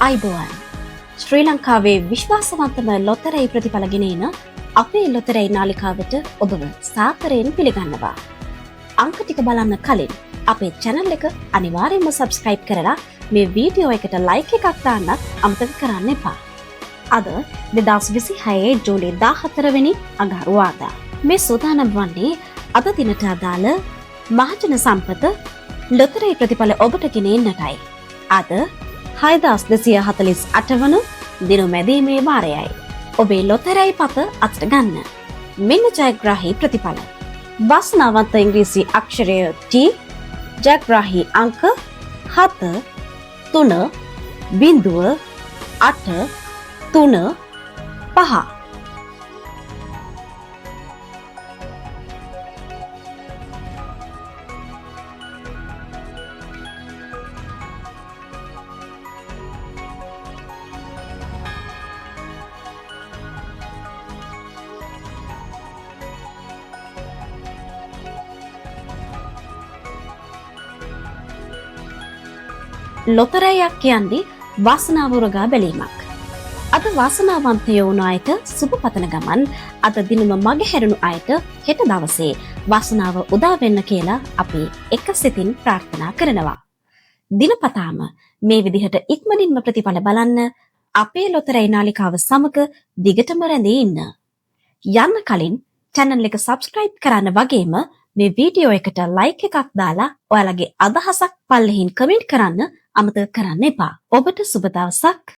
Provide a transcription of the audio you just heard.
අයිබෝවන් ශ්‍රී ලංකාවේ විශ්වාසවන්තම ලොතරැයි ප්‍රතිඵලගෙන එන අපේ ලොතරැයි නාලිකාවට ඔබව සාදරයෙන් පිළිගන්නවා. අංක ටික බලන්න කලින් අපේ channel එක අනිවාර්යයෙන්ම subscribe කරලා මේ වීඩියෝ එකට like එකක් දාන්නත් අමතක කරන්න එපා. අද 2026 ජූලි 14 වෙනි අඟහරුවාදා. මේ සූදානම් වන්නේ අද දිනට අදාළ මහජන සම්පත ලොතරැයි ප්‍රතිඵල ඔබට ගෙන එන්නටයි. අද 6248 වන දින මැදීමේ වාරයයි. ඔබේ ලොතරැයි පත අතට ගන්න. මෙන්න ජයග්‍රාහී ප්‍රතිඵල. වාසනාවන්ත ඉංග්‍රීසි අක්ෂරය T, ජයග්‍රාහී අංක 7 3 0 8 3 5. ලොතරැයියක් කියන්නේ වාසනාව උරගා බැලීමක්. අද වාසනාවන්තයෝ වුණු අයට සුබ පතන ගමන් අද දිනම මගහැරුණු අයට හෙට දවසේ වාසනාව උදා වෙන්න කියලා අපි එක සිතින් ප්‍රාර්ථනා කරනවා. දිනපතාම මේ විදිහට ඉක්මනින්ම ප්‍රතිඵල බලන්න අපේ ලොතරැයි නාලිකාව සමග දිගටම රැඳී ඉන්න. යන්න කලින් channel එක subscribe කරන්න වගේම මේ වීඩියෝ එකට like එකක් දාලා ඔයාලගේ අදහසක් පල්ලෙහින් comment කරන්න අමතක කරන්න එපා. ඔබට සුබ දවසක්.